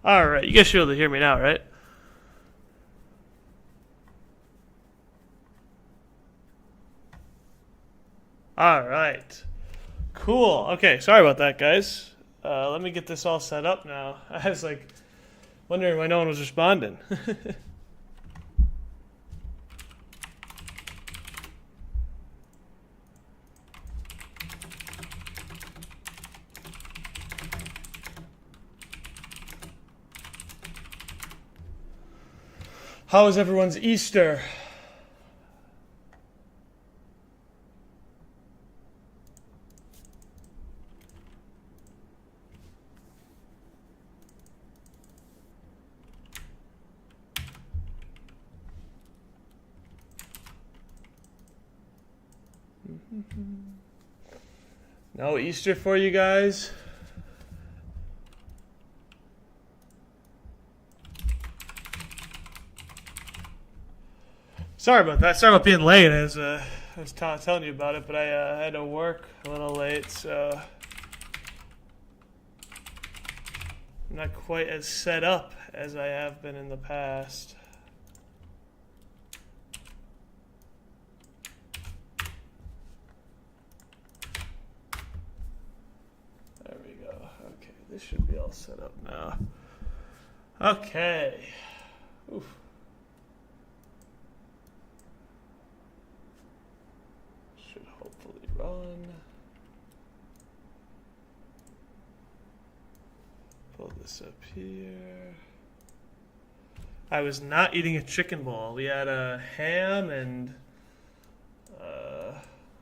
All right, you guys should be able to hear me now, right? All right. Cool. Okay, sorry about that, guys. Let me get this all set up now. I was like wondering why no one was responding. How was everyone's Easter? No Easter for you guys? Sorry about that. Sorry about being late. I was telling you about it, but I had to work a little late, so I'm not quite as set up as I have been in the past. There we go. Okay, this should be all set up now. Okay. Oof. Should hopefully run. Pull this up here. I was not eating a chicken bowl. We had a ham and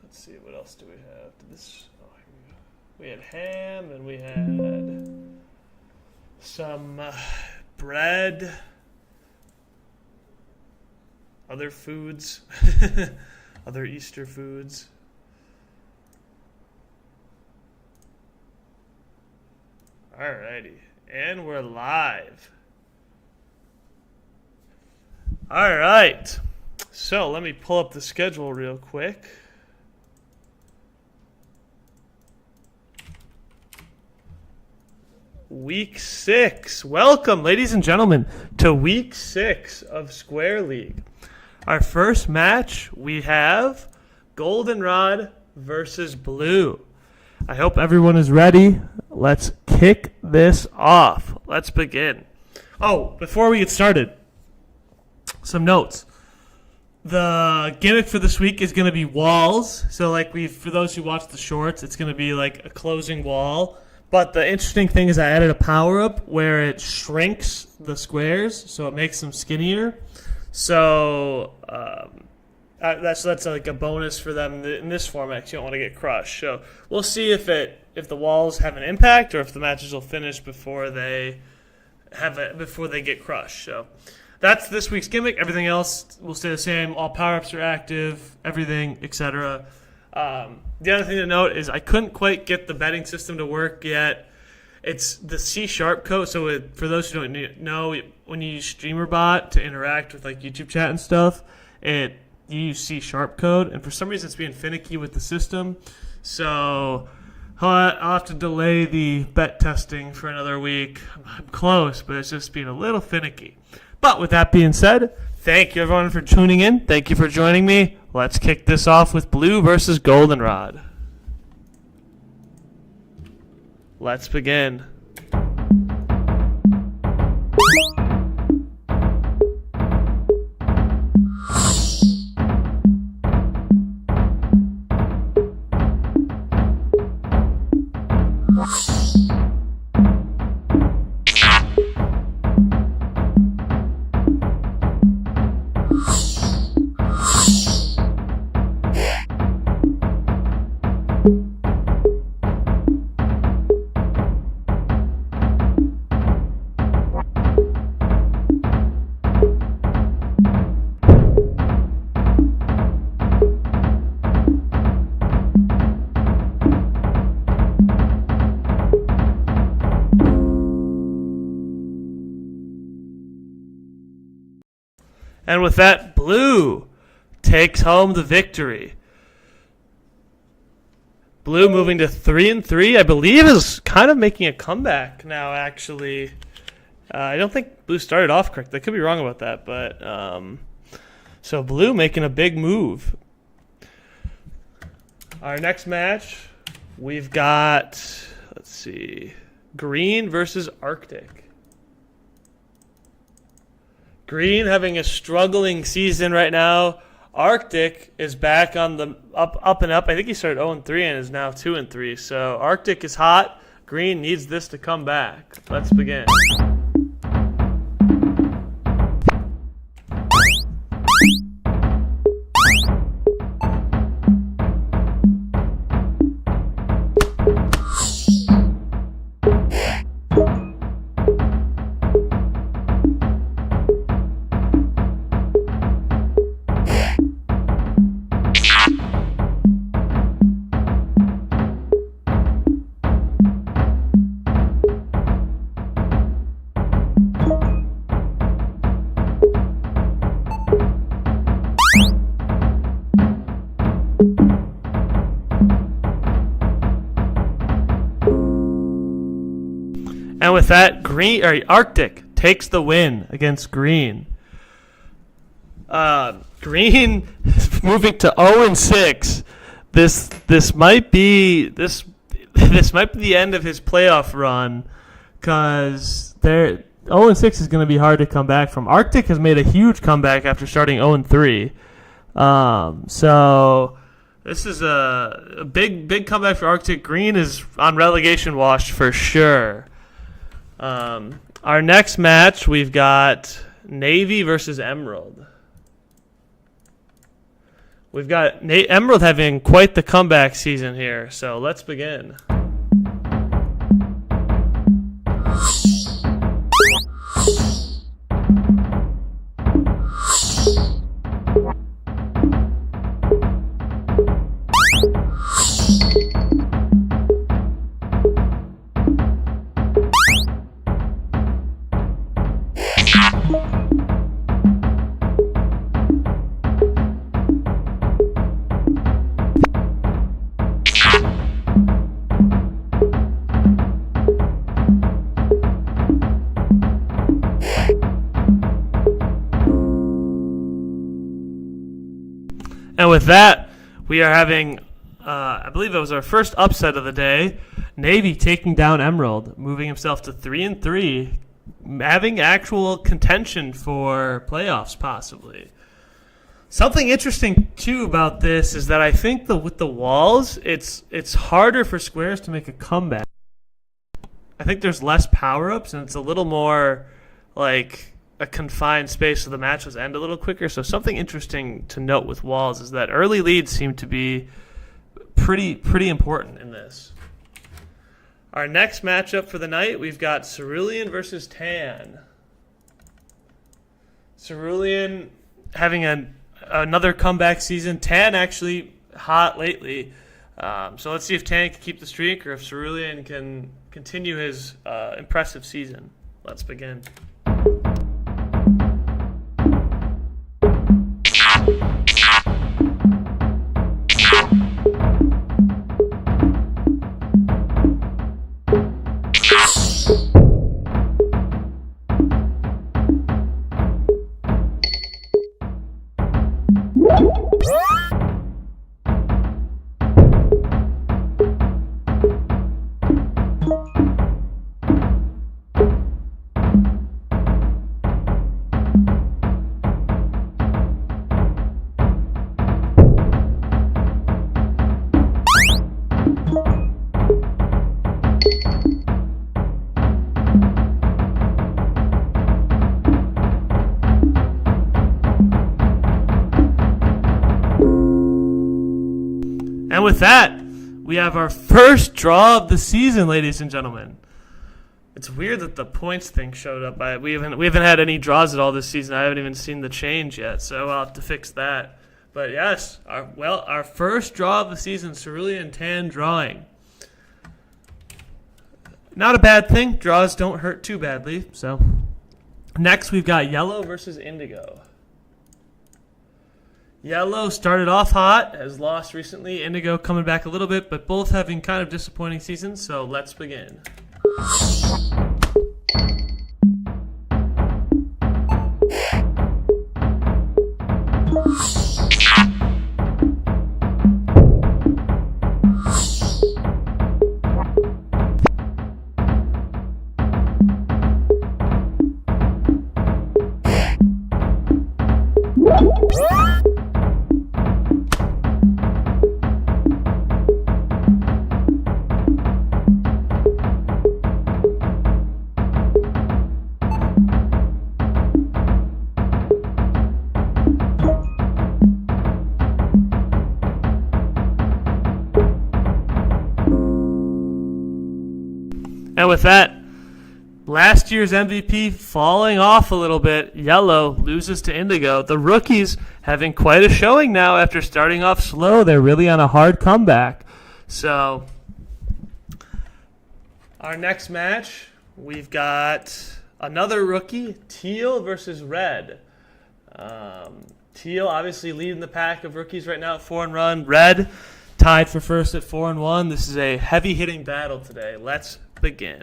let's see, what else do we have? We had ham and we had some bread, other foods, other Easter foods. Alrighty, and we're live. Alright, so let me pull up the schedule real quick. Week 6. Welcome, ladies and gentlemen, to Week 6 of Square League. Our first match, we have Goldenrod versus Blue. I hope everyone is ready. Let's kick this off. Let's begin. Oh, before we get started, some notes. The gimmick for this week is going to be walls. So, for those who watch the shorts, it's going to be like a closing wall. But the interesting thing is I added a power-up where it shrinks the squares, so it makes them skinnier. So that's like a bonus for them in this format because you don't want to get crushed. So we'll see if the walls have an impact or if the matches will finish before they get crushed. So that's this week's gimmick. Everything else will stay the same. All power-ups are active, everything, etc. The other thing to note is I couldn't quite get the betting system to work yet. It's the C# code. So for those who don't know, when you use StreamerBot to interact with YouTube chat and stuff, you use C# code. And for some reason, it's being finicky with the system. So I'll have to delay the bet testing for another week. I'm close, but it's just being a little finicky. But with that being said, thank you everyone for tuning in. Thank you for joining me. Let's kick this off with Blue versus Goldenrod. Let's begin. And with that, Blue takes home the victory. Blue moving to 3-3, I believe, is kind of making a comeback now, actually. I don't think blue started off correct. I could be wrong about that, but so blue making a big move. Our next match, we've got, let's see, green versus Arctic. Green having a struggling season right now. Arctic is back on the up and up. I think he started 0-3 and is now 2-3. So Arctic is hot. Green needs this to come back. Let's begin. And with that, Arctic takes the win against Green. Green moving to 0-6. This might be the end of his playoff run, because 0-6 is going to be hard to come back from. Arctic has made a huge comeback after starting 0-3. So this is a big comeback for Arctic. Green is on relegation watch for sure. Our next match, we've got Navy versus Emerald. We've got Emerald having quite the comeback season here, so let's begin. And with that, we are having, I believe it was our first upset of the day, Navy taking down Emerald, moving himself to 3-3, having actual contention for playoffs possibly. Something interesting too about this is that I think with the walls, it's harder for squares to make a comeback. I think there's less power-ups, and it's a little more like a confined space, so the matches end a little quicker. So something interesting to note with walls is that early leads seem to be pretty important in this. Our next matchup for the night, we've got Ceruan versus Tan. Ceruan having another comeback season. Tan actually hot lately. So let's see if Tan can keep the streak or if Ceruan can continue his impressive season. Let's begin. And with that, we have our first draw of the season, ladies and gentlemen. It's weird that the points thing showed up. We haven't had any draws at all this season. I haven't even seen the change yet, so I'll have to fix that. But yes, our first draw of the season, Cerulean Tan drawing. Not a bad thing. Draws don't hurt too badly. So next, we've got Yellow versus Indigo. Yellow started off hot, has lost recently. Indigo coming back a little bit, but both having kind of disappointing seasons, so let's begin. And with that, last year's MVP falling off a little bit. Yellow loses to Indigo. The rookies having quite a showing now after starting off slow. They're really on a hard comeback. So our next match, we've got another rookie, Teal versus Red. Teal obviously leading the pack of rookies right now at 4-1. Red tied for first at 4-1. This is a heavy-hitting battle today. Let's begin.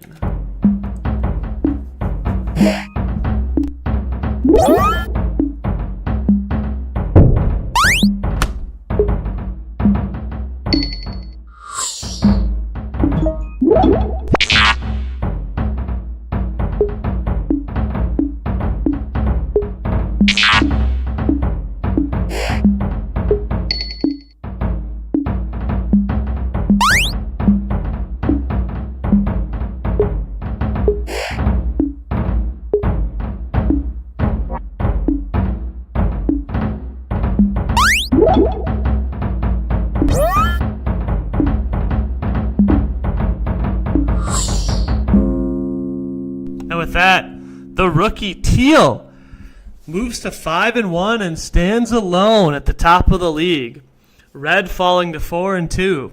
And with that, the rookie Teal moves to 5-1 and stands alone at the top of the league. Red falling to 4-2.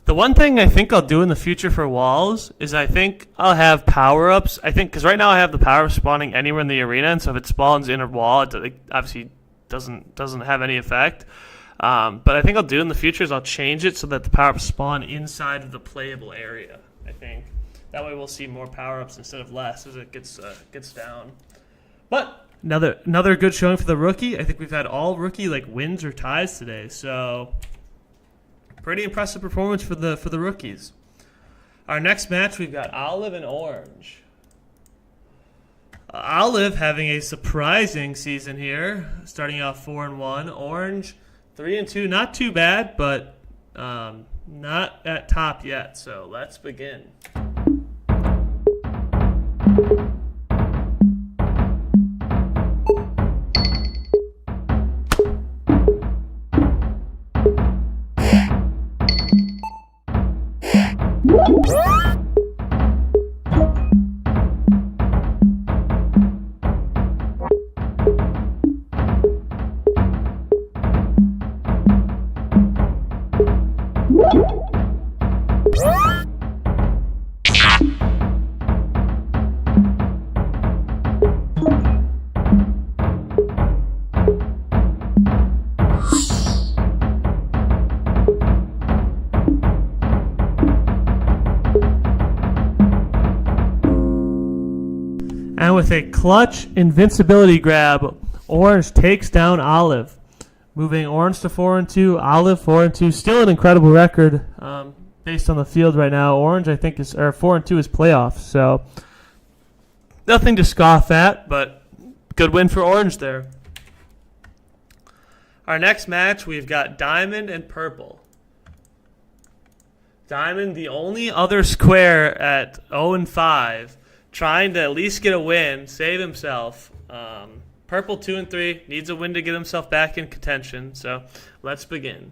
The one thing I think I'll do in the future for walls is I think I'll have power-ups. I think because right now I have the power spawning anywhere in the arena, and so if it spawns in a wall, it obviously doesn't have any effect. But I think I'll do in the future is I'll change it so that the power-ups spawn inside of the playable area. I think that way we'll see more power-ups instead of less as it gets down. But another good showing for the rookie. I think we've had all rookie wins or ties today, so pretty impressive performance for the rookies. Our next match, we've got Olive and Orange. Olive having a surprising season here, starting off 4-1. Orange 3-2, not too bad, but not at top yet. So let's begin. And with a clutch invincibility grab, Orange takes down Olive, moving Orange to 4-2, Olive 4-2. Still an incredible record based on the field right now. Orange, I think, 4-2 is playoffs, so nothing to scoff at, but good win for Orange there. Our next match, we've got Diamond and Purple. Diamond, the only other square at 0-5. Trying to at least get a win, save himself. Purple 2-3, needs a win to get himself back in contention. So let's begin.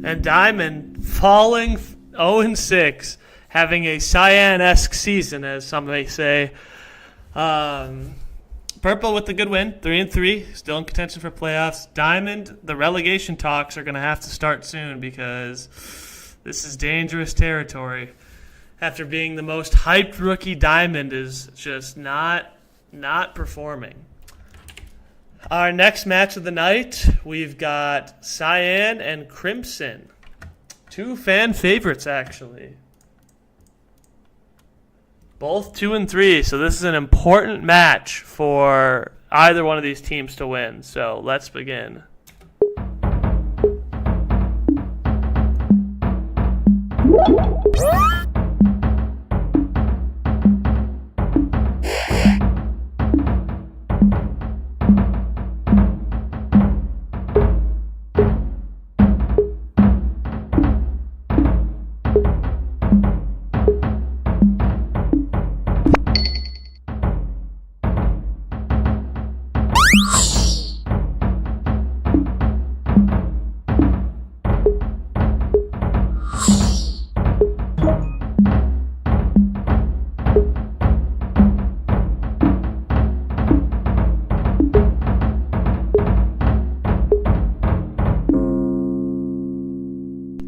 And Diamond falling 0-6, having a Cyan-esque season, as some may say. Purple with the good win, 3-3, still in contention for playoffs. Diamond, the relegation talks are going to have to start soon because this is dangerous territory. After being the most hyped rookie, Diamond is just not performing. Our next match of the night, we've got Cyan and Crimson. Two fan favorites, actually. Both 2 and 3, so this is an important match for either one of these teams to win. So let's begin.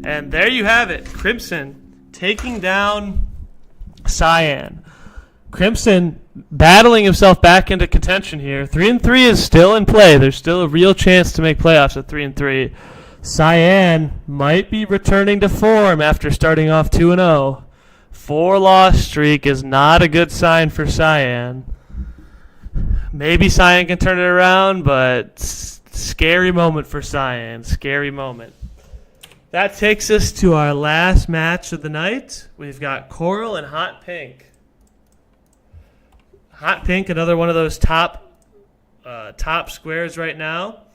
And there you have it. Crimson taking down Cyan. Crimson battling himself back into contention here. 3 and 3 is still in play. There's still a real chance to make playoffs at 3 and 3. Cyan might be returning to form after starting off 2 and 0. 4-loss streak is not a good sign for Cyan. Maybe Cyan can turn it around, but scary moment for Cyan. Scary moment. That takes us to our last match of the night. We've got Coral and Hot Pink. Hot Pink, another one of those top squares right now.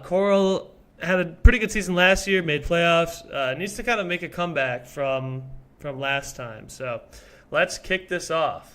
Coral had a pretty good season last year, made playoffs. Needs to kind of make a comeback from last time. So let's kick this off.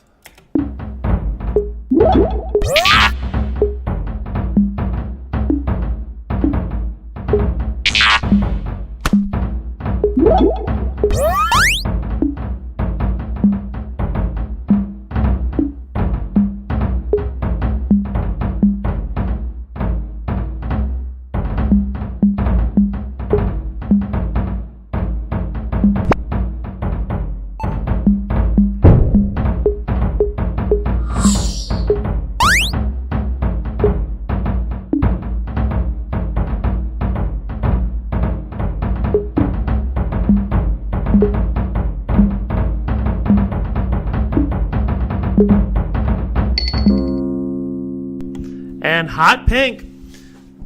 And Hot Pink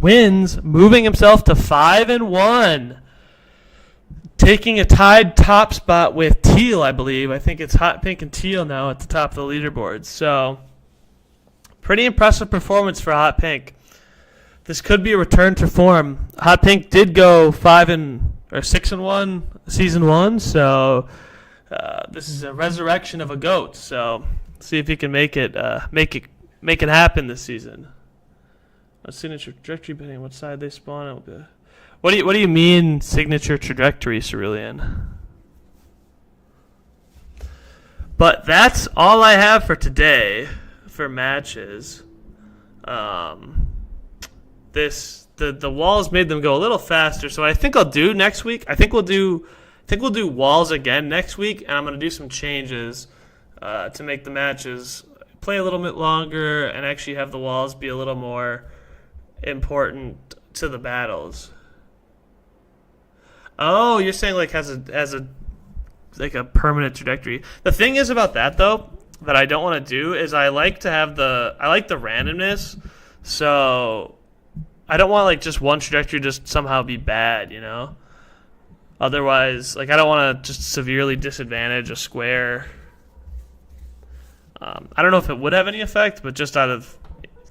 wins, moving himself to 5 and 1, taking a tied top spot with Teal, I believe. I think it's Hot Pink and Teal now at the top of the leaderboard. So, pretty impressive performance for Hot Pink. This could be a return to form. Hot Pink did go 6 and 1 season 1, so this is a resurrection of a GOAT. So, see if he can make it happen this season. A signature trajectory, depending on what side they spawn. What do you mean signature trajectory, Ceruan? But that's all I have for today for matches. The walls made them go a little faster, so I think I'll do next week. I think we'll do walls again next week, and I'm gonna do some changes to make the matches play a little bit longer and actually have the walls be a little more important to the battles. Oh, you're saying like has a permanent trajectory. The thing is about that though that I don't want to do is I like the randomness. So I don't want like just one trajectory just somehow be bad, you know? Otherwise, like I don't want to just severely disadvantage a square. I don't know if it would have any effect, but just out of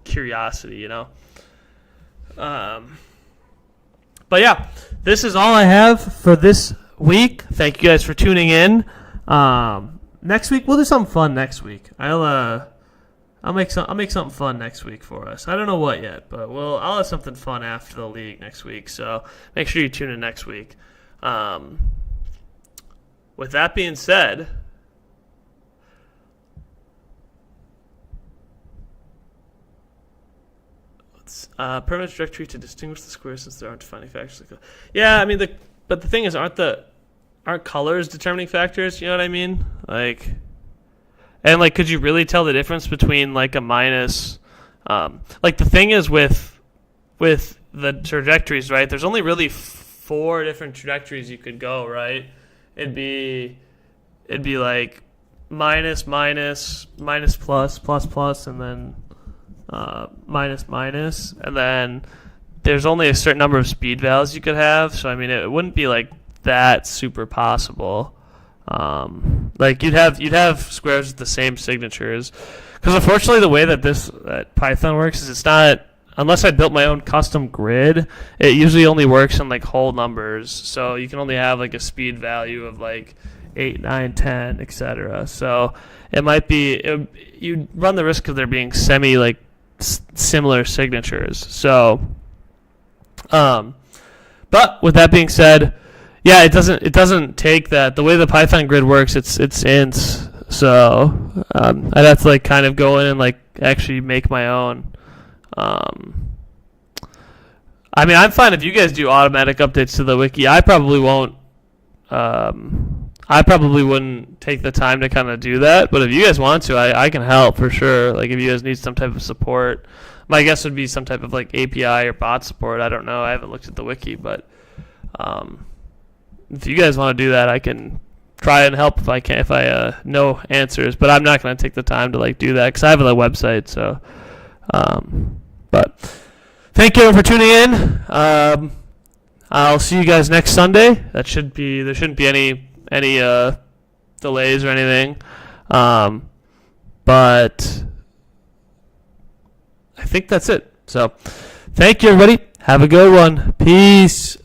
curiosity, you know? But yeah, this is all I have for this week. Thank you guys for tuning in. Next week we'll do something fun. Next week I'll make something fun next week for us. I don't know what yet, but I'll have something fun after the league next week. So make sure you tune in next week. With that being said. Permanent trajectory to distinguish the squares since there aren't defining factors. Yeah, I mean, but the thing is, aren't colors determining factors? You know what I mean? Like, and like, could you really tell the difference between like a minus? Like the thing is with the trajectories, right? There's only really 4 different trajectories you could go, right? It'd be like minus, minus, minus, plus, plus, plus, and then minus, minus, and then there's only a certain number of speed values you could have. So I mean, it wouldn't be like that super possible. Like you'd have squares with the same signatures, because unfortunately the way that Python works is it's not, unless I built my own custom grid, it usually only works in like whole numbers. So you can only have like a speed value of like 8, 9, 10, etc. So it might be, you run the risk of there being similar signatures. So, but with that being said, yeah, it doesn't take that. The way the Python grid works, it's ints. So I'd have to like kind of go in and like actually make my own. I mean, I'm fine if you guys do automatic updates to the wiki. I probably won't. I probably wouldn't take the time to kind of do that. But if you guys want to, I can help for sure. Like if you guys need some type of support, my guess would be some type of like API or bot support. I don't know. I haven't looked at the wiki, but if you guys want to do that, I can try and help if I can, if I know answers. But I'm not going to take the time to like do that because I have a website. So, but thank you for tuning in. I'll see you guys next Sunday. There shouldn't be any delays or anything. But I think that's it. So thank you, everybody. Have a good one. Peace.